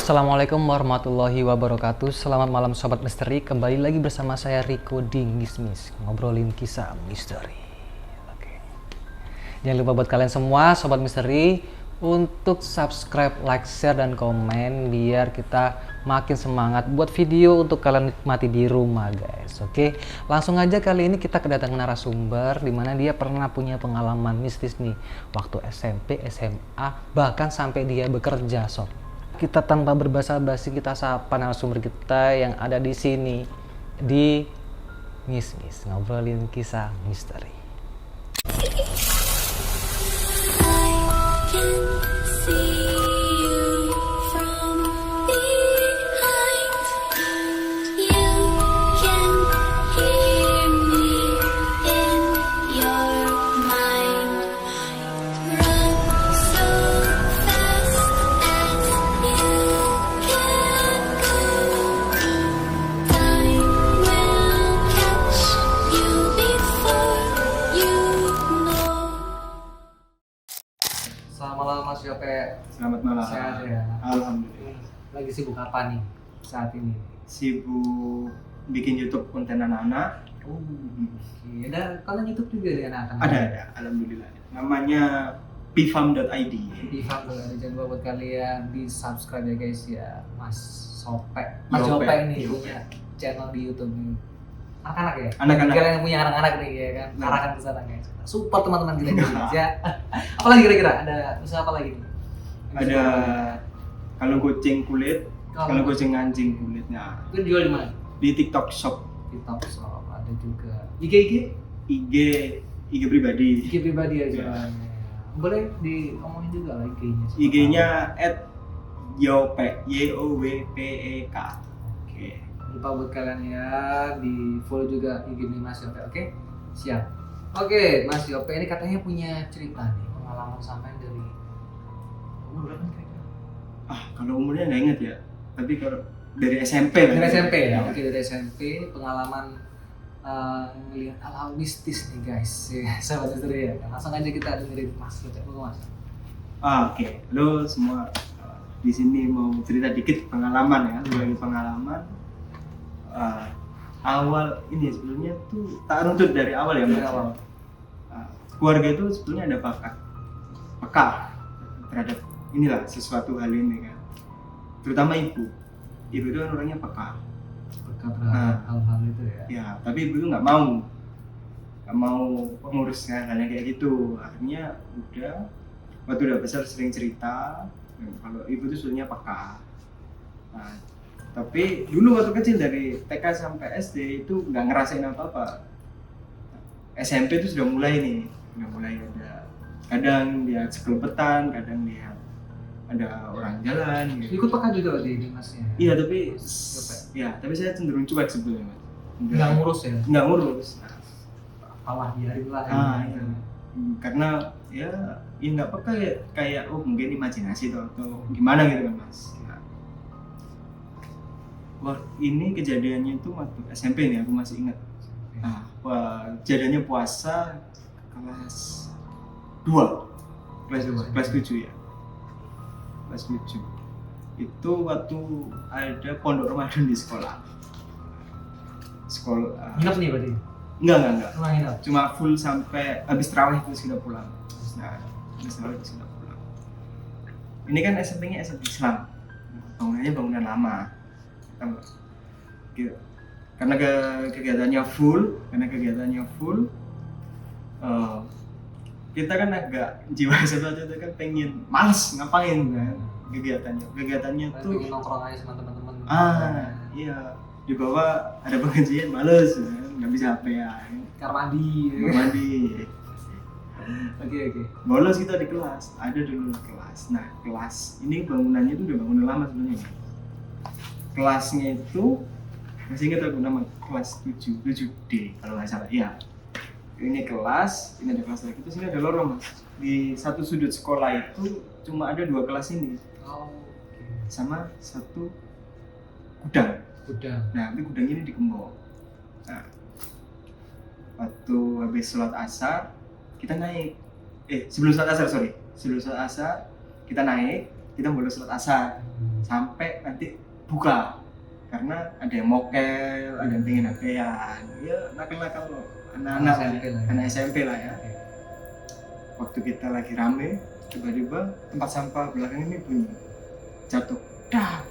Assalamualaikum warahmatullahi wabarakatuh. Selamat malam Sobat Misteri. Kembali lagi bersama saya Rico di Ngismis, ngobrolin kisah misteri. Oke. Jangan lupa buat kalian semua Sobat Misteri untuk subscribe, like, share, dan komen biar kita makin semangat buat video untuk kalian nikmati di rumah guys. Oke, langsung aja kali ini kita kedatangan narasumber dimana dia pernah punya pengalaman mistis nih waktu SMP, SMA, bahkan sampai dia bekerja sob. Kita tanpa berbasa-basi kita sapa narasumber kita yang ada di sini di Ngismis, ngobrolin kisah misteri. Selamat malam Mas Yope. Selamat malam. Sehat ya? Alhamdulillah. Lagi sibuk apa nih saat ini? Sibuk bikin YouTube konten anak-anak. Oh, ada kalian YouTube juga di anak-anak? Ada. Alhamdulillah. Namanya pifam.id. Pifam tuh ada, jangan lupa buat kalian di subscribe ya guys ya. Mas Yope Yope nih punya channel di YouTube nih. Anak-anak ya? Anak-anak. Kalian yang punya anak-anak nih ya kan? Nah. Arahkan ke sana guys. Support teman-teman kita di Indonesia. Apalagi kira-kira? Ada usaha apa lagi nih? Ada kalau kucing kulit, kalau kucing anjing kulitnya. Itu dijual di mana? Di TikTok Shop, TikTok Shop ada juga. IG? IG pribadi. IG pribadi aja. Ya. Boleh diomongin juga lah IG-nya. IG-nya @yowpek, YOWPEK. Oke. Lupa buat kalian ya di follow juga IG Mas Yope, oke? Siap. Oke, Mas Yope ini katanya punya cerita nih, pengalaman sampai dari umur berapa nih kira-kira? Kalau umurnya nggak inget ya. Tapi kalau dari SMP lah. Dari SMP ya? Oke, dari SMP pengalaman melihat hal-hal mistis nih guys. Ya, sahabat misteri ya. Langsung aja kita dengerin Mas Yope dulu Mas. Oke. Halo semua. Di sini mau cerita dikit pengalaman ya, berbagi pengalaman. Awal ini sebelumnya tuh tak runtut dari awal ya Mas. Dari awal. Keluarga itu sebetulnya ada peka terhadap inilah sesuatu hal ini kan. Terutama ibu itu kan orangnya peka. Peka terhadap hal-hal itu ya. Ya, tapi ibu itu nggak mau menguruskan hal yang kayak gitu. Akhirnya waktu udah besar sering cerita kalau ibu itu sebetulnya peka. Nah, tapi dulu waktu kecil dari TK sampai SD itu nggak ngerasain apa-apa. SMP itu sudah mulai ada kadang dia sekelepetan, kadang dia ada orang jalan gitu. Ikut peka juga di Masnya? Iya, tapi saya cenderung cuek sebetulnya Mas. Nggak ngurus ya? Nggak ngurus. Alah, biarin lah ya. Iya. Karena ya nggak peka ya, kayak mungkin imajinasi atau gimana gitu kan Mas. Wah, ini kejadiannya itu waktu SMP nih, aku masih ingat. Nah, kejadiannya puasa kelas 2, kelas 7 ya. Kelas 7. Itu waktu ada pondok Ramadan di sekolah. Nginep nih berarti? Enggak. Cuma nginep? Cuma full sampai habis tarawih terus kita pulang. Habis tarawih terus kita pulang. Ini kan SMP-nya SMP Islam. Bangunannya bangunan lama. Karena kegiatannya full, kita kan agak jiwa sesuatu itu kan pengen males ngapain kan kegiatannya tuh pengen nongkrong aja sama teman-teman. Iya, di bawah ada pengajian males nggak bisa apa ya, Kamar mandi. Oke. Bolos kita di kelas, ada dulu kelas. Nah, kelas ini bangunannya itu udah bangunan lama sebenarnya. Kelasnya itu masih ingat aku nama kelas 7D kalau nggak salah. Iya. Ini kelas, ini ada kelas lagi, terus ini ada lorong Mas. Di satu sudut sekolah itu cuma ada 2 kelas ini. Oh, oke. Sama satu gudang. Nah, tapi gudang ini digembok. Nah, waktu habis sholat asar kita naik. Sebelum sholat asar kita naik, kita bolos sholat asar sampai buka karena ada yang mokel, ada yang pengen HP-an, ya nakal-nakal anak-anak SMP lah ya. anak SMP lah ya. Waktu kita lagi rame, tiba-tiba tempat sampah belakang ini bunyi jatuh, dah,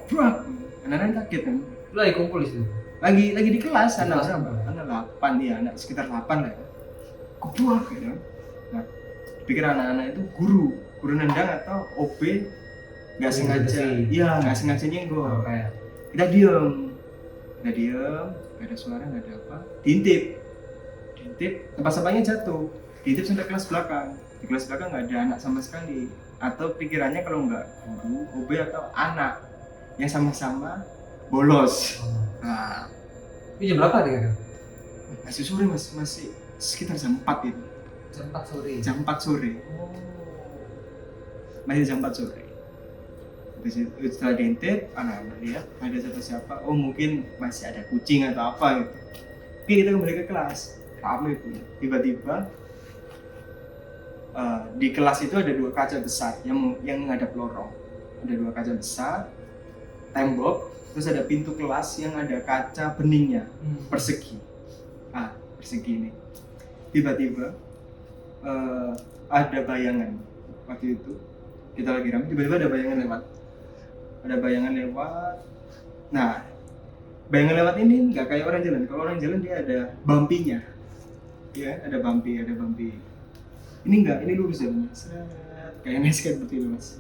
brak, anak-anak kaget kan, Lu lagi kumpul di situ. lagi di kelas Di anak kelas berapa? apa? Anak 8 ya, anak sekitar 8 lah ya. Kebuak gitu. Nah, pikir anak-anak itu guru nendang atau OB nggak sengaja, bersih. iya nggak sengaja nyenggol. Oh, kayak Kita diem, nggak ada suara, nggak ada apa, diintip, tempat sampahnya jatuh, diintip sampai kelas belakang. Di kelas belakang nggak ada anak sama sekali. Atau pikirannya kalau nggak guru, OB atau anak yang sama-sama bolos. Nah, ini jam berapa dia kan? masih sore masih sekitar jam 4 itu, Jam 4 sore. jam 4 sore, Oh. masih jam 4 sore. Habis itu setelah diintip, anak-anak lihat ada siapa-siapa, oh mungkin masih ada kucing atau apa gitu. Oke, kita kembali ke kelas, ramai pun. Tiba-tiba di kelas itu ada 2 kaca besar yang menghadap lorong. Ada 2 kaca besar, tembok, terus ada pintu kelas yang ada kaca beningnya, persegi. Persegi ini. Tiba-tiba ada bayangan. Waktu itu kita lagi ramai, tiba-tiba ada bayangan lewat. Nah, bayangan lewat ini nggak kayak orang jalan. Kalau orang jalan dia ada bumpy-nya, ya ada bumpy. Ini enggak, ini lurus jalannya, kayak neskate betul mas.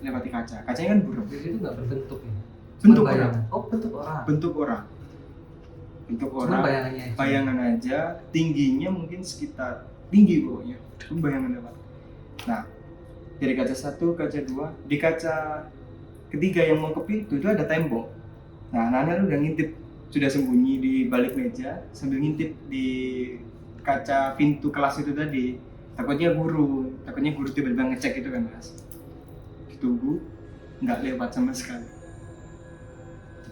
Lewati kacanya kan burem. Jadi itu nggak berbentuk ya? Bentuk Cuman orang. bayangan. Oh, bentuk orang. Cuman bayangannya aja. Bayangan aja, tingginya mungkin sekitar tinggi pokoknya. Itu bayangan lewat. Nah, dari kaca 1, kaca 2, di kaca ketiga yang mau ke pintu itu ada tembok. Nah, anak-anak udah ngintip, sudah sembunyi di balik meja sambil ngintip di kaca pintu kelas itu tadi. Takutnya guru tiba-tiba ngecek itu kan mas. Ditunggu, nggak lewat sama sekali.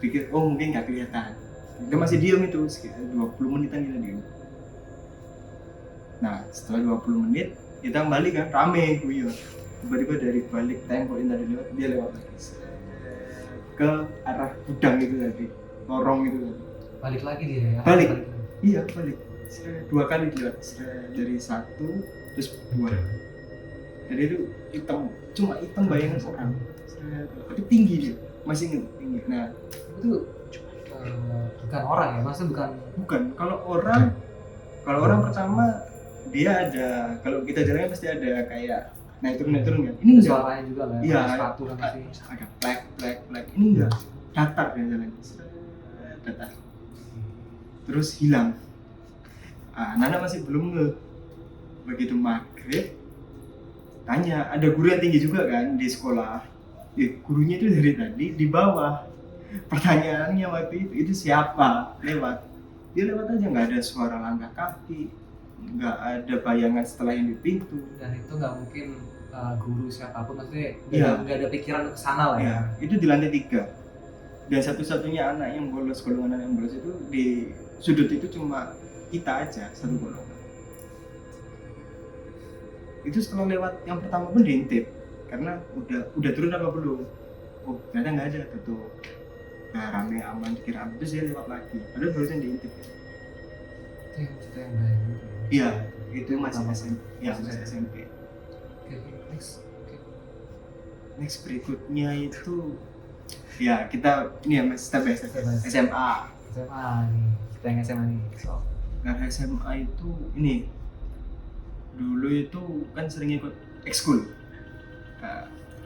Pikir, oh mungkin nggak kelihatan. Kita masih diam itu, sekitar 20 menitan kita diam. Nah, setelah 20 menit, kita kembali kan, rame, guyon. Tiba-tiba dari balik tembok yang tadi lewat, dia lewat lagi ke arah gudang itu tadi, lorong itu tadi. Balik lagi dia ya? Balik. lagi. Iya, balik. 2 kali lewat, dari 1 terus 2. Jadi itu cuma hitam bayangan orang. Tapi tinggi dia, masih ingat tinggi. Nah, Itu bukan orang ya? Maksudnya bukan. kalau orang pertama dia ada, kalau kita jalan pasti ada kayak naik turun kan. Ini enggak. Suaranya juga lah. Iya, Sepatu kan pasti. ada plek. Ini enggak. Datar dia jalan. Datar. Terus hilang. Nana masih belum begitu maghrib. Tanya, ada guru yang tinggi juga kan di sekolah. Gurunya itu dari tadi di bawah. Pertanyaannya waktu itu siapa lewat? Dia lewat aja, nggak ada suara langkah kaki, nggak ada bayangan setelah yang di pintu. Dan itu nggak mungkin guru siapapun, maksudnya Iya. nggak ada pikiran ke sana lah ya. Ya, itu di lantai 3. Dan satu-satunya anak yang bolos, golongan anak yang bolos itu di sudut itu cuma kita aja, satu golongan. Itu setelah lewat yang pertama pun diintip, karena udah turun apa belum? Oh ternyata nggak ada, tutup. Nah rame aman, dikira aman, terus dia lewat lagi. Padahal barusan diintip. Itu yang cerita yang lain. Iya, itu masih Pertama. SMP. Ya Masih masih SMP. Oke, next. Oke. Next berikutnya itu, ya kita ini ya mas, step by step. Step by step. SMA. SMA nih, kita yang SMA nih. So, Nah SMA itu ini dulu itu kan sering ikut ekskul.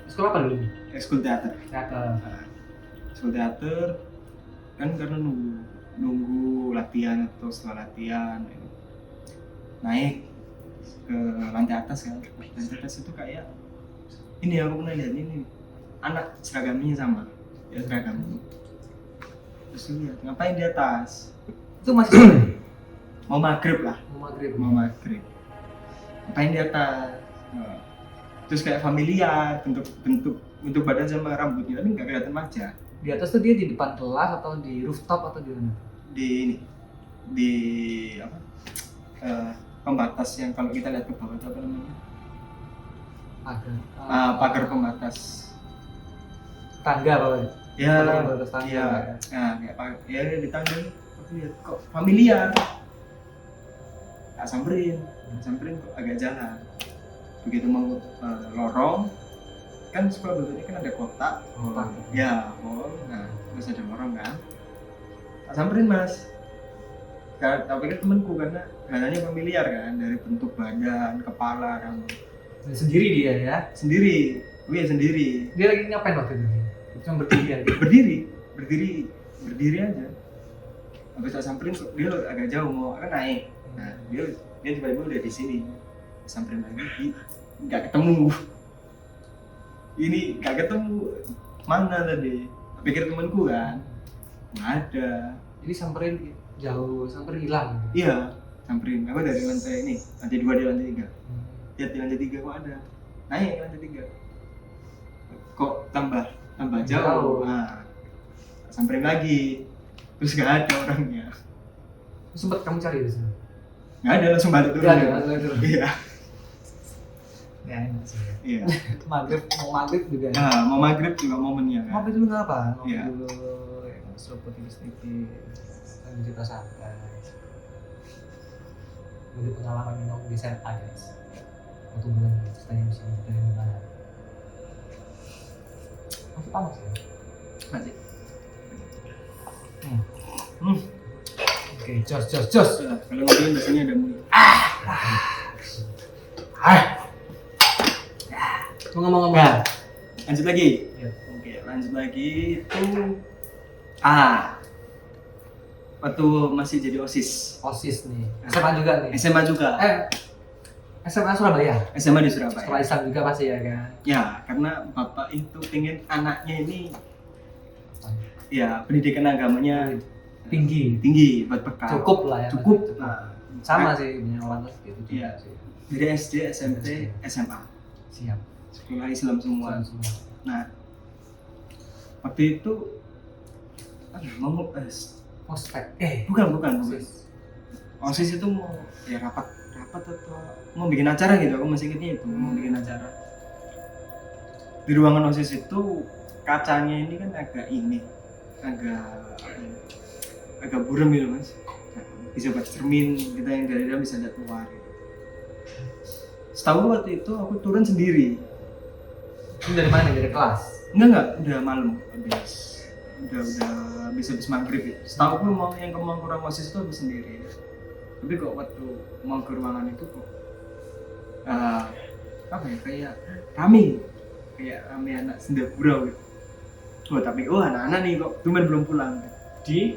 sekolah apa dulu? Ekskul teater. Teater. Ekskul teater kan karena nunggu latihan atau setelah latihan naik ke lantai atas kan. Lantai atas itu kayak ini aku pernah lihat ini anak seragamnya sama ya, seragam. Terus lihat ngapain di atas, Itu masih sore? mau maghrib lah, Mau maghrib. mau maghrib ngapain di atas. Nah, terus kayak familiar bentuk badan sama rambutnya, tapi nggak kelihatan wajah. Di atas tuh dia di depan kelas atau di rooftop atau di mana? Di ini di apa pembatas yang kalau kita lihat ke bawah itu apa namanya, Pagar. pagar pembatas tangga apa? Ya, Batas tangga. ya, nah, kayak ya di tangga aku lihat kok familiar. Tak samperin kok agak jalan. Begitu mau lorong, kan sekolah bentuknya kan ada kotak, Kotak. ya, nah terus ada lorong kan. Tak samperin mas. Tak pikir temanku karena gayanya familiar kan, dari bentuk badan, kepala, rambut. Sendiri dia ya. Sendiri, gue sendiri. Dia lagi ngapain waktu itu? Cuma berdiri aja. Berdiri aja. Habis tak samperin dia agak jauh mau kan naik. Nah dia tiba-tiba udah di sini. Samperin lagi, nggak ketemu. Ini nggak ketemu. Mana tadi? Pikir temanku kan, nggak ada. Jadi samperin jauh, samperin hilang. Iya, samperin. Aku dari lantai ini, lantai 2 di lantai 3. Lihat di lantai 3 kok ada. Naik ke lantai 3. Kok tambah jauh. Nah, samperin lagi. Terus nggak ada orangnya. Sempat kamu cari di sana? Nggak ada, langsung balik turun. Nggak ada, langsung turun. Iya. Ya enak sih. Iya. Maghrib juga. Nah, mau maghrib juga momennya kan. Ngopi dulu nggak apa? Ngopi Iya. dulu, ya, seruput tipis-tipis, sambil cerita santai. Jadi pengalaman minum di SMA guys. Waktu bulan ceritanya bisa dari mana? Masih panas ya? Masih. Oke, jos. Kalau ngobrolin biasanya ada mui. Ngomong-ngomong. Nah, lanjut lagi. Iya. Oke, lanjut lagi itu waktu masih jadi OSIS. OSIS nih. SMA juga nih. SMA juga. SMA Surabaya. SMA di Sekolah Surabaya. Islam juga pasti ya kan. Ya, karena bapak itu pengen anaknya ini ya pendidikan agamanya Tinggi. buat bekal. Cukup lah ya. Cukup. Cukup. Nah, Sama sih punya orang gitu juga Iya. sih. dari SD, SMP, SMA. Siap. Sekolah Islam semua. Semua. Nah, waktu itu ngomong Ospek. bukan. OSIS. OSIS itu mau ya rapat atau mau bikin acara gitu, aku masih ingetnya itu mau bikin acara. Di ruangan OSIS itu kacanya ini kan agak buram gitu mas, bisa buat cermin, kita yang dari dalam bisa lihat luar gitu. Setahu waktu itu aku turun sendiri. Ini dari mana? Dari kelas? Enggak, udah malam habis. Udah habis maghrib ya. Setahu aku mau yang kemang kurang OSIS itu habis sendiri. Tapi kok waktu mau ke ruangan itu kok kayak rame anak senda gurau gitu. Tapi anak-anak nih kok tumben belum pulang di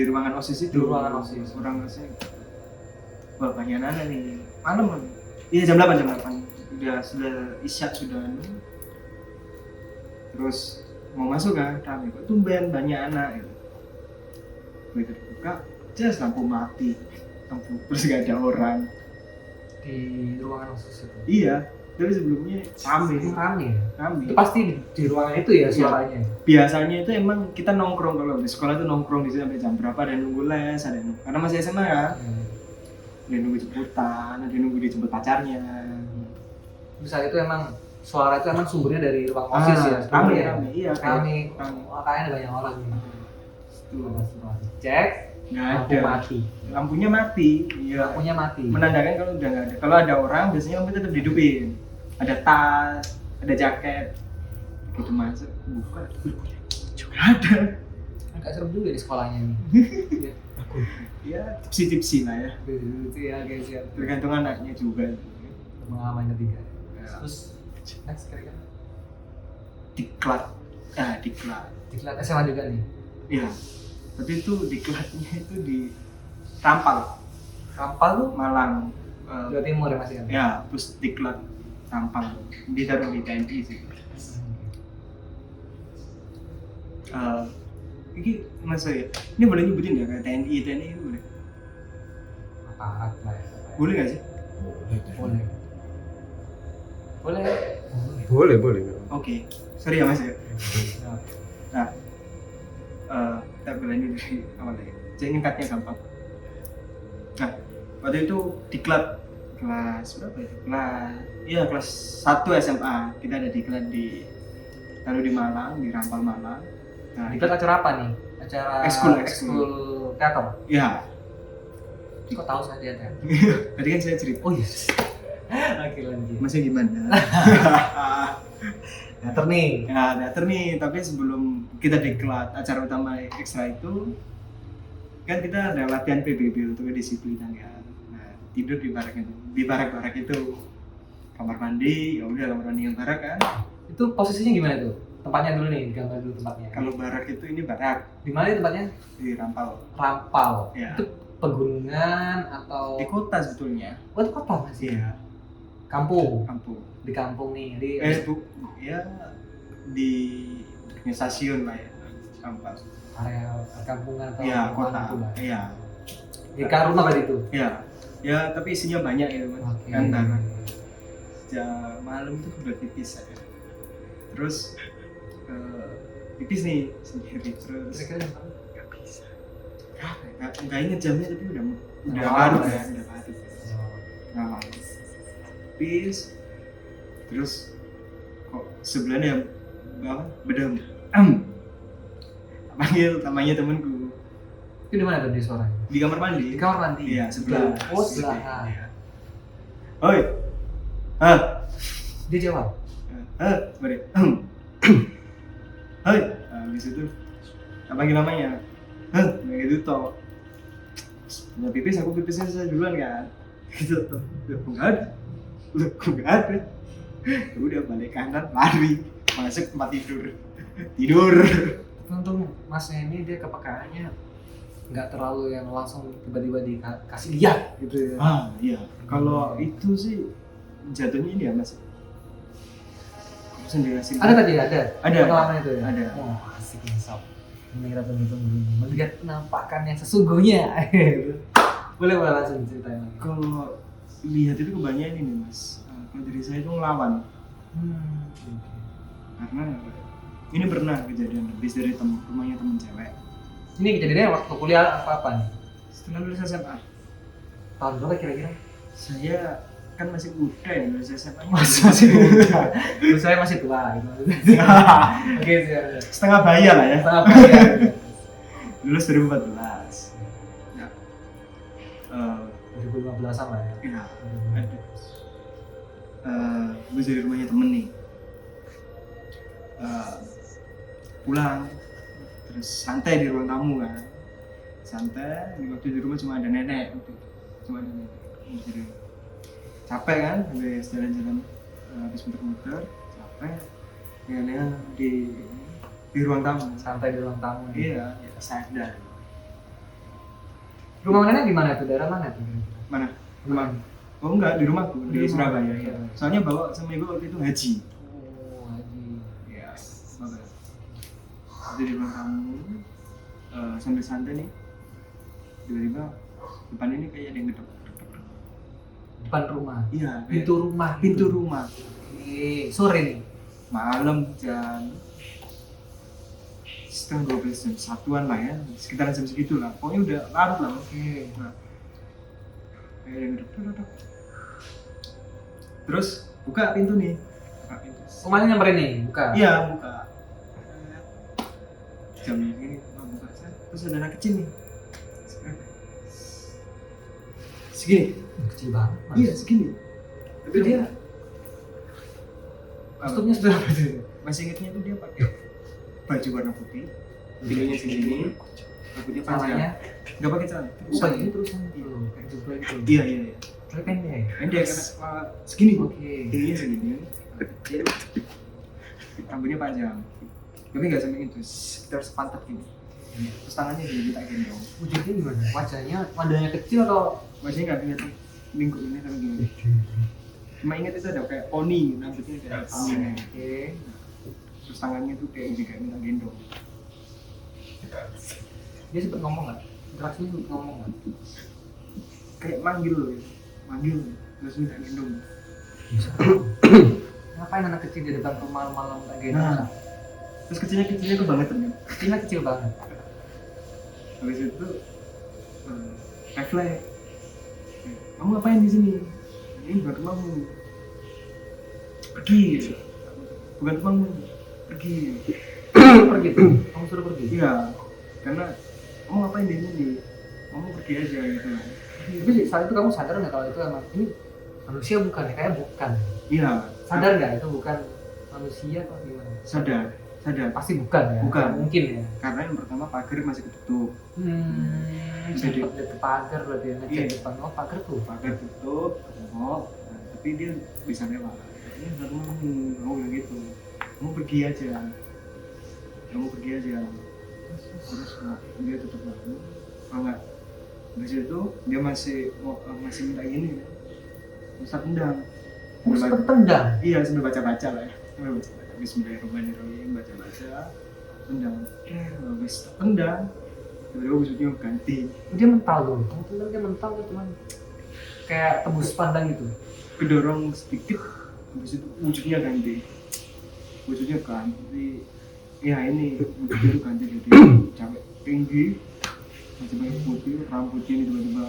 ruangan OSIS itu. Di ruangan OSIS. Ruangan OSIS. Wah, banyak anak nih. Malam kan. Iya jam 8. Sudah isya sudah terus mau masuk kan kami kok tumben banyak anak gitu. Begitu dibuka jelas lampu mati, terus gak ada orang Di ruangan OSIS itu? iya, tapi sebelumnya rame ya? Itu pasti di ruangan itu ya suaranya? Biasanya itu emang kita nongkrong, kalau di sekolah itu nongkrong di sini sampai jam berapa, ada yang nunggu les, ada yang nunggu, karena masih SMA kan. Ada yang nunggu jemputan, ada yang nunggu dijemput pacarnya. Bisa itu emang suara itu emang sumbernya dari ruang OSIS ya? Rame, iya. Rame. Makanya ada banyak orang nih. Cek, Nggak lampu ada. mati. Lampunya mati. Iya. Lampunya mati. Menandakan kalau udah nggak ada. Kalau ada orang biasanya lampu tetap dihidupin. Ada tas, ada jaket. Begitu masuk, buka, juga ada. Agak serem juga di sekolahnya ini. Ya, tipsi-tipsi lah ya. Itu ya guys ya. Tergantung anaknya juga. Pengalaman ketiga. Ya. Terus next kira-kira Diklat. diklat SMA juga nih. Iya. Tapi itu diklatnya itu di Rampal Kampal tuh Malang. Jawa Timur ya masih kan? Ya, terus diklat Rampal. Ditaruh di TNI sih. Ini mas ya, ini boleh nyebutin ya kayak TNI itu boleh? Aparat lah ya. Boleh nggak sih? Boleh. Oke, sorry ya mas ya. Nah, kita berani dari awal lagi. Saya ingin cutnya gampang. Nah, waktu itu diklat kelas berapa ya? Kelas 1 SMA. Kita ada diklat di taruh di Malang, di Rampal Malang. Nah, Diklat acara apa nih? Acara Ekskul. ekskul teater. ya, Kok tahu saya dia teater? tadi kan saya cerita. Oh iya. Oke lanjut. Masih gimana? Teater nih. Ya, teater nih, tapi sebelum kita diklat acara utama ekstra itu kan kita ada latihan PBB untuk kedisiplinan kan. Nah, tidur di barak itu. Kamar mandi, ya udah kamar mandi yang barak kan. Itu posisinya gimana tuh? Tempatnya dulu nih, gambar dulu tempatnya. Kalau barak itu ini barak Di mana tempatnya? di Rampal. Rampal. Ya. Itu pegunungan atau Di kota sebetulnya. Oh, itu kota masih. Iya, Kampung. kampung. Di kampung nih. Di Ya di stasiun lah ya. Rampal. area kampungan atau Iya, perumahan kota. gitu lah. Iya. Di rumah berarti itu. Ya. Ya, tapi isinya banyak ya, Mas. Oke. Antara malam itu udah tipis aja. Terus tipis nih sendiri terus Kira-kira jam berapa? nggak bisa. Nggak inget jamnya tapi udah Udah larut malam ya, ya. udah larut. Nggak malam. Tipis. Terus kok sebelahnya bawah bedam. Namanya temanku Itu di mana tuh di suaranya? di kamar mandi. Di kamar mandi. Iya, sebelah. Oh, sebelah. Iya. Oi. Hah? Dia jawab. Sorry. Hai, habis itu apa namanya? Gitu toh. Punya pipis, aku pipisnya saya duluan kan. Gitu toh. Enggak ada. Udah balik kanan, lari, masuk tempat tidur. Untung masnya ini dia kepekaannya nggak terlalu yang langsung tiba-tiba dikasih lihat gitu ya. Iya. Kalau itu sih jatuhnya ini ya Mas. Sendiri sih. Ada tadi ada pengalaman itu ya. Ada. Oh asik nih sob. Ini kita tunggu melihat penampakan yang sesungguhnya. boleh langsung ceritain lagi. Kalau lihat itu kebanyakan ini Mas. Kalau dari saya itu ngelawan. Okay. Karena ini pernah kejadian habis dari rumahnya temen cewek. Ini kejadiannya waktu kuliah apa nih? Setelah lulus SMA. Tahun berapa kira-kira? Saya kan masih muda ya lulus SMA. Masih muda. Terus saya masih tua gitu. Oke, siap. Setengah bayar lah ya. Setengah bayar. Lulus 2014. Ya. 2015-an lah ya. Ya. Ada. Gue dari rumahnya temen nih. Pulang terus santai di ruang tamu kan. Santai, waktu di rumah cuma ada nenek. Cuma ada nenek. Jadi capek kan, habis jalan-jalan habis muter-muter, capek. Neneknya di ruang tamu. Santai di ruang tamu. Iya, ya sadar. Rumah nenek di mana tuh? Daerah mana tuh? Mana? Rumah? Oh enggak, di rumahku di Di rumah. Surabaya. Ya. Soalnya bawa sama ibu waktu itu haji. Oh, Haji. Ya, bagus. Jadi di ruang tamu sambil santai nih, tiba-tiba depan ini kayak ada yang gedek. Depan rumah. Iya, Pintu rumah. pintu rumah. Oke, sore nih. Malam jam setengah 12 jam satuan lah ya, sekitaran jam segitu lah. Pokoknya udah larut lah. Oke. Nah, kayak ada yang gedek. Terus buka pintu nih. Buka pintu. Rumahnya nyamperin nih, buka. Iya, buka. Jam ini buka saya. Terus ada anak kecil nih. Segini. Kecil banget. Mas. Iya, segini. Tapi dia Kostumnya sudah apa sih? masih ingetnya tuh dia pakai baju warna putih, bulunya segini, rambutnya panjang. Salahnya? Nggak pakai celana. Bukan ini terusan gitu loh, kayak jubah gitu. Iya, iya, iya. Tapi pendek. Pendek karena segini. Oke. Tingginya segini. Kecil. Rambutnya panjang. Tapi nggak sampai itu, sekitar sepantat gini. Terus tangannya gini tak gendong. Wujudnya gimana? Wajahnya kecil atau? Wajahnya nggak kelihatan lingkup ini tapi gini. Cuma ingat itu ada kayak poni, rambutnya kayak poni. Oke. Terus tangannya tuh kayak gini, kayak minta gendong. Dia sempet ngomong nggak? Interaksinya sempet ngomong nggak? Kayak manggil loh ya. Manggil, terus minta gendong. Bisa. Ngapain anak kecil di depan rumah malam tak gendong? Nah. Terus kecilnya kebangetan kan. Kecilnya kecil banget. Habis itu refleks. Kamu ngapain di sini? Ini bukan rumahmu. Pergi. Bukan rumahmu. pergi. Pergi tuh, kamu suruh pergi. Iya, karena kamu ngapain di sini? Kamu pergi aja gitu. Tapi saat itu kamu sadar nggak kalau itu emang ini manusia bukan ya? Kayak bukan. Iya, Sadar nggak itu bukan manusia atau gimana? sadar. Pasti bukan ya? Bukan. Mungkin ya? Karena yang pertama pagar masih ketutup. Jadi- Sempat lihat ke pagar berarti ya, ngecek Iya. depan. Oh pagar tuh. Pagar tutup, ketengok, nah, tapi dia bisa lewat. Ini nggak mau, kamu bilang gitu. Kamu pergi aja. Kamu pergi aja. Terus nah, dia tutup lagi. Enggak. Habis itu dia masih minta gini. Ustaz tendang. Oh, sempat tendang. Iya, sambil baca-baca lah ya. Sambil baca-baca. Bismillahirrahmanirrahim, baca-baca. Tendang. Habis tendang. Tiba-tiba wujudnya ganti. Dia mental dulu. Kamu tendang dia mental kan cuman kayak tembus pandang gitu. Kedorong sedikit. Habis itu wujudnya ganti. Wujudnya ganti. Ya ini wujudnya ganti jadi cewek tinggi. Tiba-tiba putih, rambutnya ini tiba-tiba.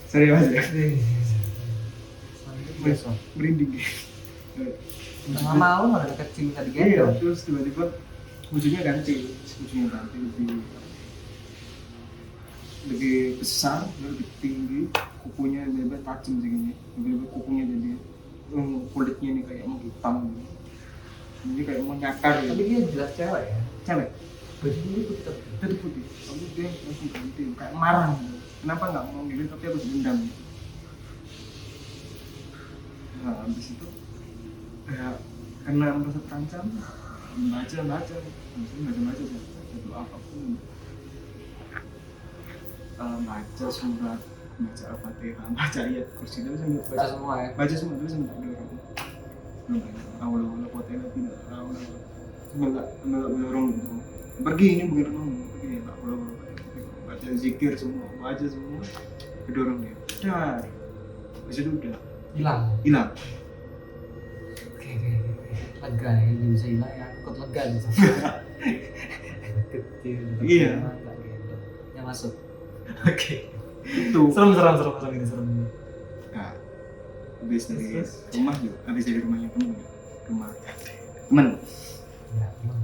Sorry mas ya. Besok. Merinding. Tengah malam ada kecil bisa Iya, digendong. terus tiba-tiba wujudnya ganti lebih besar, lebih tinggi, kukunya tiba-tiba tajam segini, tiba-tiba kukunya jadi kulitnya ini kayak menghitam, jadi kayak menyakar Tapi gitu. dia jelas cewek ya. Cewek, Bajunya itu tetap. itu putih, tapi dia langsung ganti, kayak marah. Gitu. Kenapa nggak mau gitu, tapi aku dendam. Gitu. Nah, habis itu kayak karena merasa terancam, baca satu apapun, baca surat, baca Al-Fatihah, baca ayat kursi, tapi saya Baca semua ya. baca semua, tapi saya minta dorong. Awal-awal potenya tidak, awal-awal mendorong gitu. Pergi ini bukan kamu, pergi awal-awal baca zikir semua, baca semua, kedorong dia. Dar, habis itu udah hilang. Oke. Lega ya, dia bisa hilang ya. Aku ikut lega nih. Kecil. Iya. Nggak gendong. Ya masuk. Oke. Itu. Serem ini serem. Nah, habis dari Terus? rumah juga, habis dari rumahnya temen, rumah temen. Ya, teman.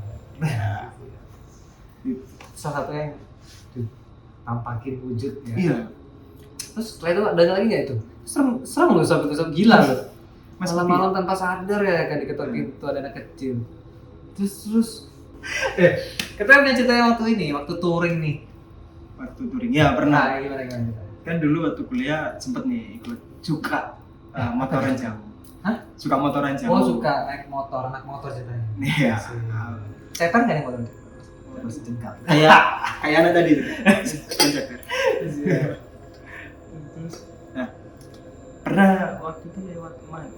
Ya. Salah satu yang ditampakin wujud ya. Iya. Terus setelah itu ada lagi nggak itu? Serem loh, sampai gila loh. Mas Malam-malam tanpa sadar ya kan diketok pintu ada anak kecil. Terus kita punya cerita yang waktu touring nih. waktu touring ya pernah. Nah, gimana? Kan dulu waktu kuliah sempet nih ikut suka motoran jauh. Hah? Suka motoran jauh. Oh suka naik motor, anak motor ceritanya. Iya. Ceper nggak nih motor? Motor sejengkal. Kayak anak tadi tuh. Terus Nah, pernah waktu itu lewat mana?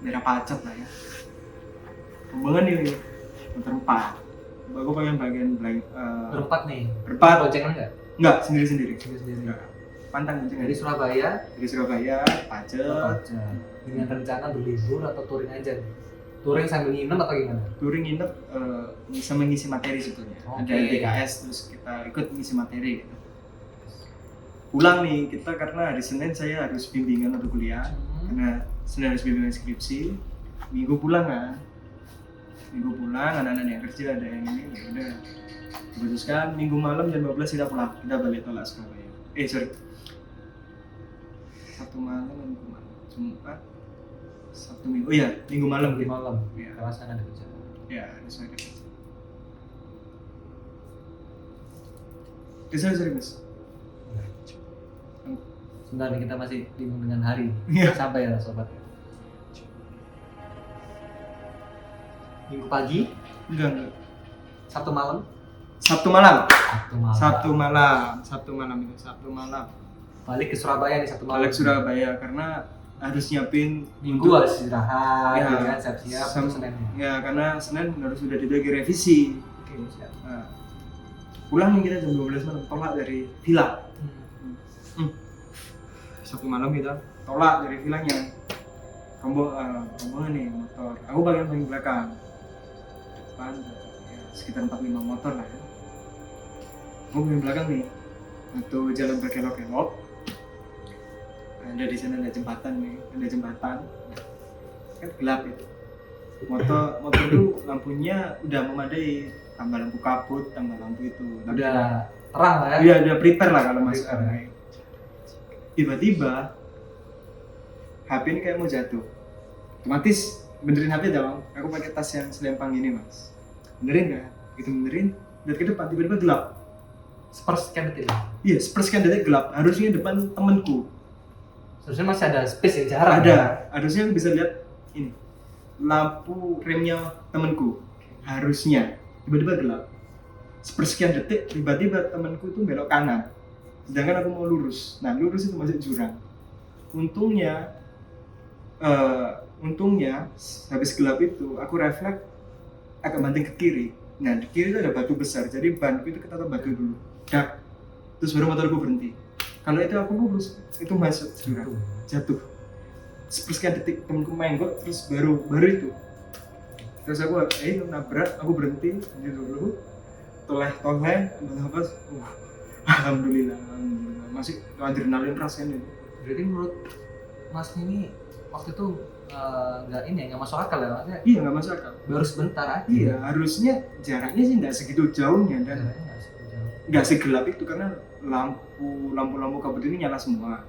Daerah Pacet lah ya. Hubungan nih motor 4. Aku pengen bagian berempat nih. berempat. Boncengan nggak? Enggak, sendiri-sendiri. Sendiri. Enggak. Pantang boncengan. Dari Surabaya Dari Surabaya, ke Pacet. Pacet. Dengan rencana berlibur atau touring aja nih? Touring sambil nginep atau gimana? Touring nginep bisa mengisi materi sebetulnya. Oke. Ada LTKS terus kita ikut mengisi materi gitu. Pulang nih kita karena hari Senin saya harus bimbingan untuk kuliah. Karena Senin harus bimbingan skripsi. Minggu pulang kan. Minggu pulang anak-anak yang kerja ada yang ini ya udah. Diputuskan minggu malam jam 12 kita pulang. Kita balik tolak Surabaya. Sabtu malam minggu malam. Jumat Sabtu Minggu. Oh iya, minggu malam Di gitu. malam. Iya. Kawasan ada kerja. Ya, saya kerja. Sorry mas. Sebentar nih kita masih bingung dengan hari. Iya. Sampai ya sobat. Minggu pagi, Enggak. Sabtu malam. Sabtu malam. Sabtu malam. Sabtu malam. Balik ke Surabaya nih Sabtu malam. Balik Surabaya karena harus nyiapin Minggu harus istirahat, Ya. ya kan siap-siap Sam- untuk Senin. Ya, karena Senin harus sudah dibagi revisi. Oke, siap. Nah, pulang nih kita jam 12 malam, tolak dari villa. Sabtu malam kita tolak dari villanya. Rombongan nih motor. Aku bagian paling belakang. Depan ya, sekitar 4-5 motor lah ya. Aku bagian belakang nih. Untuk jalan berkelok-kelok. Ada di sana ada jembatan nih, ada jembatan. kan gelap itu. Motor itu lampunya udah memadai, tambah lampu kabut, tambah lampu itu. Udah terang lah ya. Iya, udah prepare lah kalau masuk. Prepare. Tiba-tiba HP ini kayak mau jatuh. Otomatis benerin HP dong. Aku pakai tas yang selempang ini mas. Benerin kan? Gitu benerin. Lihat ke depan tiba-tiba gelap. Sepersekian detik. Iya, sepersekian detik gelap. Harusnya depan temanku. Seharusnya masih ada space ya, jarak. Ada. Ya? Harusnya bisa lihat ini lampu remnya temanku. Harusnya tiba-tiba gelap. Sepersekian detik tiba-tiba temanku itu belok kanan. Sedangkan aku mau lurus. Nah, lurus itu masuk jurang. Untungnya habis gelap itu aku refleks agak banting ke kiri. Nah, di kiri itu ada batu besar. Jadi banku itu ketata batu dulu. Dak. Terus baru motorku berhenti. Kalau itu aku lurus, itu masuk jurang. Jatuh. Sepersekian detik temanku menggok terus baru itu. Terus aku nabrak, aku berhenti dulu. Toleh, nafas. Alhamdulillah. Masih adrenalin rasanya itu. Berarti menurut Mas ini waktu itu nggak masuk akal ya, maksudnya Iya, nggak masuk akal. baru sebentar aja. Iya, harusnya jaraknya sih nggak segitu jauhnya dan Jaraknya nggak segitu jauh. nggak segelap itu karena lampu kabut ini nyala semua.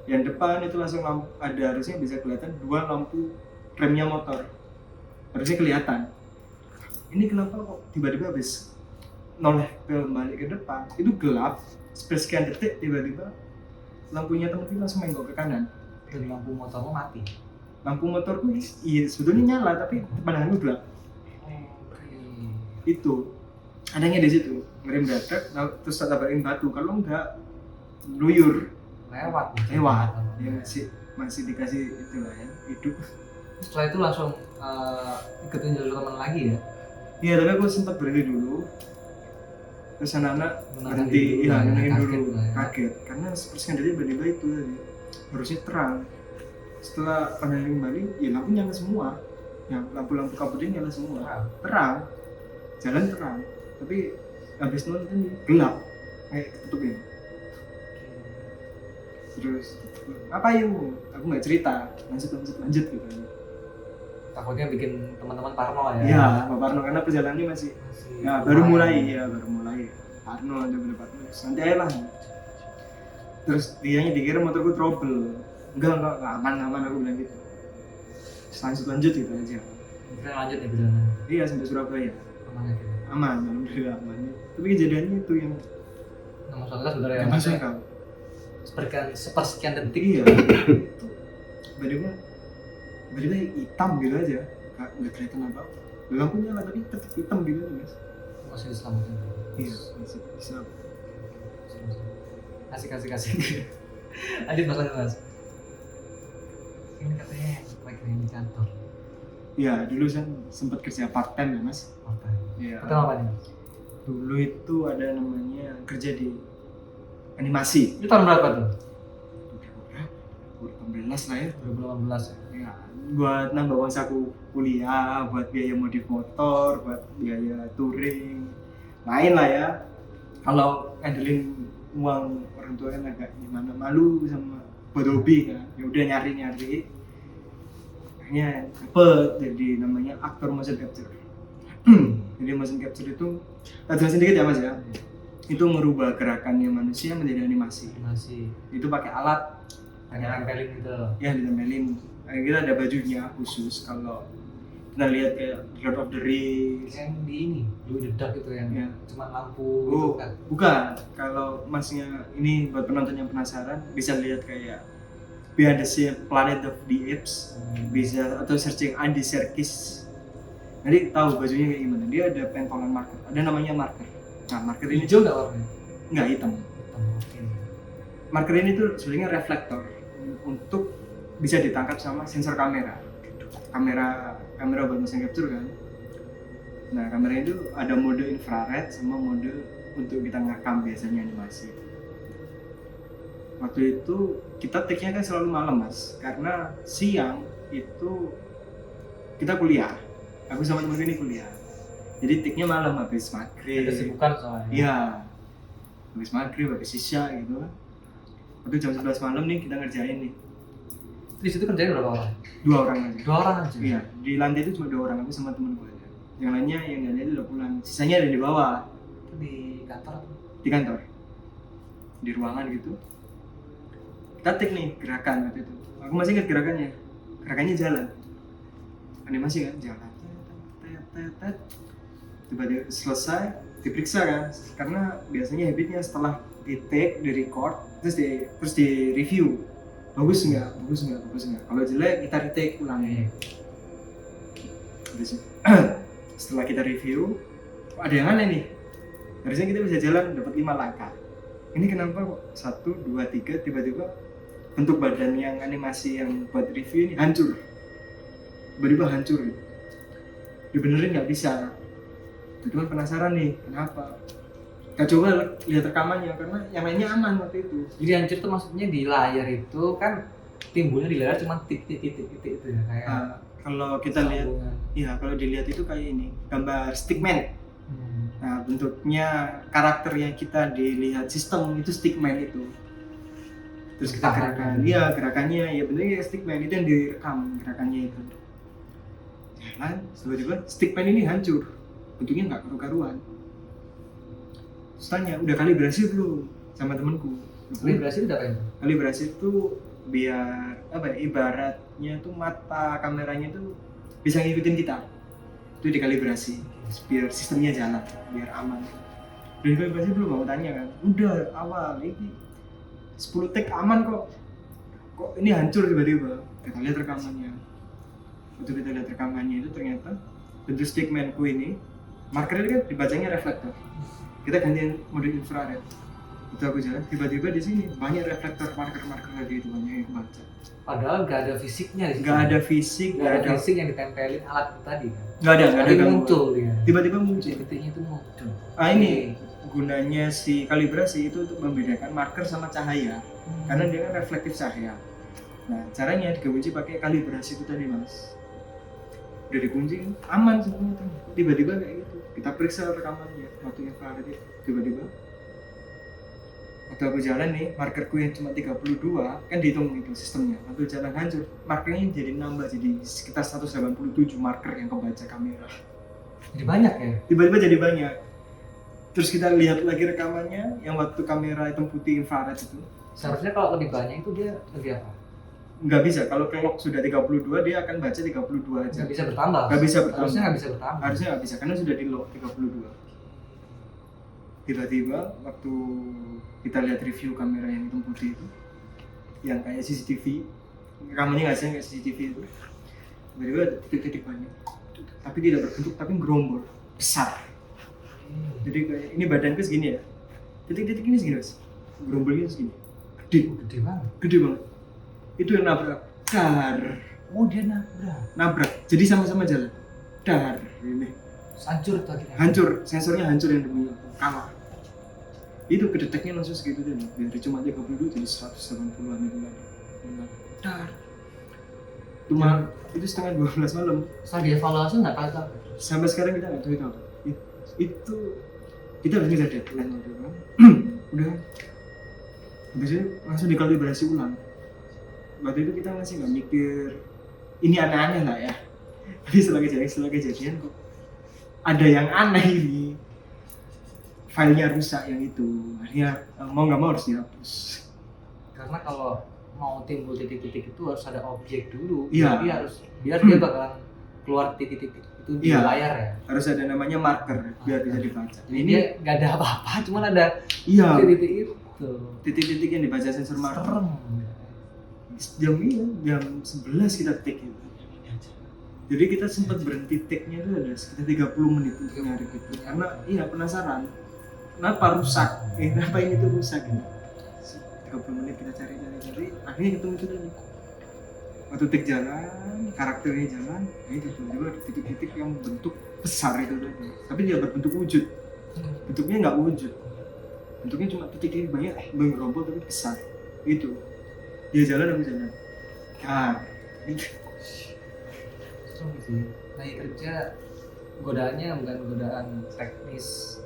Yang depan itu langsung ada harusnya bisa kelihatan dua lampu remnya motor. Harusnya kelihatan. Ini kenapa kok tiba-tiba habis noleh kembali ke depan itu gelap sekian detik tiba-tiba lampunya temen kita langsung menggok ke kanan. Dan lampu motormu mati. Lampu motorku iya sebetulnya nyala tapi pandanganku gelap. Itu adanya di situ ngerem dadak terus tabrakin batu, kalau enggak luyur Lewat ya masih dikasih itulah ya hidup. Setelah itu langsung ikutin jalur teman lagi ya. Iya, tapi aku sempat berhenti dulu. Terus anak-anak Menenangin berhenti, dulu iya lah ya, nenangin kaget dulu, lah ya. kaget karena sepersekian detik tiba-tiba itu tadi harusnya terang. Setelah pandang kembali, ya lampu nyala semua, ya lampu-lampu kabut ini nyala semua, terang, jalan terang, tapi habis nonton ini gelap, kayak ketutupin. Terus apa yuk? Aku nggak cerita, lanjut gitu. Takutnya bikin teman-teman parno ya. Iya, Pak Parno karena perjalanannya masih ya baru mulai. Parno ada berapa nanti aja lah. Terus dianya dikira motorku trouble. Enggak aman aku bilang gitu. Lanjut gitu aja. Kita lanjut ya perjalanan. Iya sampai Surabaya. Aman ya kita. Aman, alhamdulillah aman. Tapi kejadiannya itu yang Nggak masuk akal saudara ya. nggak masuk akal. Sepersekian detik. Iya. Tiba-tiba hitam gitu aja, nggak kelihatan apa. Lampu nyala tapi tetap hitam gitu aja guys. Masih diselamatin. Iya masih bisa. Kasih. Lanjut mas. Ini katanya lagi di kantor. Iya, dulu saya sempat kerja part time ya mas. Apa? Iya. Pertama apa nih? Dulu itu ada namanya kerja di animasi. Itu tahun berapa tuh? 2018 lah ya. 2018 ya. Ya, buat nambah uang saku kuliah, buat biaya modif motor, buat biaya touring, main lah ya. Kalau ngandelin uang orang tua kan agak gimana, malu sama buat hobi kan. Ya udah nyari. Akhirnya dapet jadi namanya aktor motion capture. Jadi motion capture itu, tak jelasin dikit ya mas ya. Itu merubah gerakannya manusia menjadi animasi. Masih Itu pakai alat nempelin gitu. ya ditempelin. Kita ada bajunya khusus. Kalau kita lihat kayak Lord of the Rings Yang di ini, Louis the Duck itu yang Ya. cuma lampu oh gitu kan. bukan, kalau masnya ini buat penonton yang penasaran bisa lihat kayak Behind the Scene Planet of the Apes, bisa atau searching Andy Serkis, nanti tahu bajunya kayak gimana. Dia ada pentolan marker, ada namanya marker. Nah marker ini Hijau nggak warnanya? nggak hitam. Hitam, oke. Marker ini tuh sebenarnya reflektor untuk bisa ditangkap sama sensor kamera buat motion capture kan. Nah kamera itu ada mode infrared sama mode untuk kita ngerekam biasanya animasi. Waktu itu kita take-nya kan selalu malam mas, karena siang itu kita kuliah, aku sama temen ini kuliah, jadi take-nya malam habis maghrib. Ada kesibukan soalnya. Iya, habis maghrib, habis isya gitu kan. Waktu jam 11 malam nih kita ngerjain nih. Di situ kerjanya berapa orang? 2 orang aja. 2 orang aja. Iya, di lantai itu cuma 2 orang, aku sama temanku aja. Yang lainnya yang itu udah pulang. Sisanya ada di bawah, Itu di kantor atau? di kantor. Di ruangan gitu. Kita take nih gerakan waktu itu. Aku masih ingat gerakannya. Gerakannya jalan. Animasi kan, jalan. Tet. Tiba-tiba selesai, diperiksa kan. Karena biasanya habitnya setelah di take, di record, terus di review. Bagus nggak? Kalau jelek kita retake ulang. Terus, setelah kita review, ada yang aneh nih. Harusnya kita bisa jalan dapat 5 langkah. Ini kenapa kok 1, 2, 3 tiba-tiba bentuk badan yang animasi yang buat review ini hancur. Tiba-tiba hancur gitu. Dibenerin nggak bisa. Itu kan penasaran nih, kenapa? Kita coba lihat rekamannya karena yang lainnya aman waktu itu. Jadi hancur tuh maksudnya di layar itu kan timbulnya di layar cuma titik itu ya kayak Kalau kita lihat, iya kalau dilihat itu kayak ini gambar stickman. Nah bentuknya karakter yang kita dilihat sistem itu stickman itu. Terus kita gerakan, iya gerakannya ya bentuknya stickman itu yang direkam gerakannya itu. Jalan, tiba-tiba stickman ini hancur, bentuknya nggak karu-karuan. Terus tanya, udah kalibrasi belum sama temanku? Kalibrasi itu apa itu? Kalibrasi itu biar apa ya, ibaratnya tuh mata kameranya tuh bisa ngikutin kita. Itu dikalibrasi biar sistemnya jalan, biar aman. Udah dikalibrasi belum? Mau tanya kan? Udah awal ini 10 take aman kok. Kok ini hancur tiba-tiba? Kita lihat rekamannya. Waktu kita lihat rekamannya itu ternyata bentuk stickmanku ini markernya kan dibacanya reflektor. Kita gantiin mode infrared. Itu aku jalan, tiba-tiba di sini banyak reflektor marker-marker tadi itu banyak yang kebaca. Padahal nggak ada fisiknya di situ. Nggak ada fisik, nggak ada fisik yang ditempelin alat itu tadi kan. Nggak ada gangguan. Muncul dia. Tiba-tiba muncul. Titiknya itu muncul. Ini gunanya si kalibrasi itu untuk membedakan marker sama cahaya. Karena dia kan reflektif cahaya. Nah, caranya dikunci pakai kalibrasi itu tadi, Mas. Udah dikunci, aman semuanya tuh. Tiba-tiba kayak gitu. Kita periksa rekamannya waktu infrared itu. Tiba-tiba waktu aku jalan nih, markerku yang cuma 32 kan dihitung itu sistemnya. Waktu jalan hancur, markernya jadi nambah jadi sekitar 187 marker yang kebaca kamera. Jadi banyak ya? Tiba-tiba jadi banyak. Terus kita lihat lagi rekamannya yang waktu kamera hitam putih infrared itu. Seharusnya kalau lebih banyak itu dia lebih apa? Nggak bisa, kalau clock sudah 32 dia akan baca 32 aja. Nggak bisa bertambah? Nggak bisa bertambah. Harusnya nggak bisa bertambah? Harusnya nggak bisa, karena sudah di lock 32. Tiba-tiba waktu kita lihat review kamera yang hitam putih itu yang kayak CCTV, rekamannya nggak sih kayak CCTV itu, tiba-tiba ada titik-titik banyak tapi tidak berbentuk, tapi gerombol besar. Jadi kayak ini badanku segini ya, titik-titik ini segini mas, gerombolnya segini, Gede banget. gede banget. Itu yang nabrak, dar. Oh dia Nabrak, jadi sama-sama jalan, dar. Ini hancur itu akhirnya. hancur, sensornya hancur yang punya kalah. Itu kedeteknya langsung segitu deh, dari cuma 32 jadi 180-an itu lagi. Dar. Itu setengah 12 malam. Setelah dievaluasi nggak tahu apa. Sampai sekarang kita nggak tahu itu apa. Itu kita harus bisa deadline waktu itu kan. Udah. Habis itu langsung dikalibrasi ulang. Waktu itu kita masih nggak mikir ini aneh-aneh lah ya. Tapi setelah kejadian kok ada yang aneh ini. Filenya rusak yang itu, akhirnya mau nggak mau harus dihapus. Karena kalau mau timbul titik-titik itu harus ada objek dulu. Iya. Jadi harus biar dia bakal keluar titik-titik itu di Iya. layar ya. Harus ada namanya marker biar bisa dibaca. Jadi dia nggak ada apa-apa, cuman ada Iya, titik-titik itu. titik-titik yang dibaca sensor marker. Serem. Jam 11 kita take itu. Jadi kita sempat berhenti take-nya itu ada sekitar 30 menit untuk nyari gitu. Karena iya penasaran. Kenapa rusak? Kenapa ini tuh rusak gitu. 30 menit kita cari, akhirnya ketemu itu tadi. Waktu take jalan, karakternya jalan, ya itu tiba-tiba ada titik-titik yang bentuk besar itu tadi. Tapi dia berbentuk wujud. Bentuknya nggak wujud. Bentuknya cuma titik-titik banyak, bergerombol tapi besar. Itu. Dia jalan, aku jalan. Itu. Serem sih. Lagi kerja godaannya bukan godaan teknis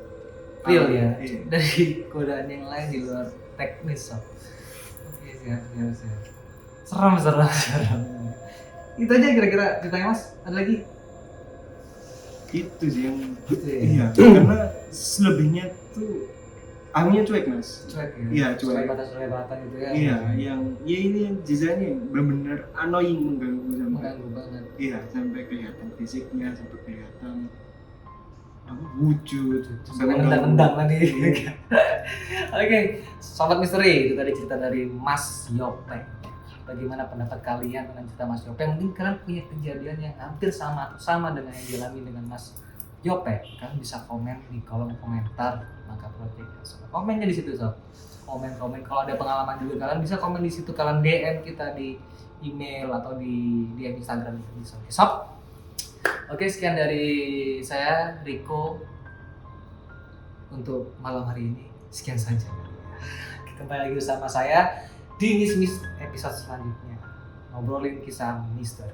real ya, Iya. dari godaan yang lain di luar teknis. Oke, siap. Serem. Itu aja kira-kira ceritanya Mas. Ada lagi? Itu sih yang Gitu ya? iya, karena selebihnya tuh akunya cuek mas. Cuek ya? Iya, cuek. Selebatan gitu ya? Iya, yang ya ini yang desainnya yang benar-benar annoying, mengganggu sampai Mengganggu banget. iya, sampai kelihatan fisiknya, sampai kelihatan apa wujud, Sampai nendang-nendang tadi. Iya. Oke, Sobat Misteri, itu tadi cerita dari Mas Yope. Bagaimana pendapat kalian dengan cerita Mas Yope? Mungkin kalian punya kejadian yang hampir sama dengan yang dialami dengan Mas Yope. Kalian bisa komen di kolom komentar Mangga Project. So, komennya di situ sob. Komen. Kalau ada pengalaman juga kalian bisa komen di situ. Kalian DM kita di email atau di DM Instagram itu bisa. Oke, sob. Oke, sekian dari saya Riko untuk malam hari ini. Sekian saja. Kembali lagi bersama saya di Ngismis episode selanjutnya, ngobrolin kisah misteri.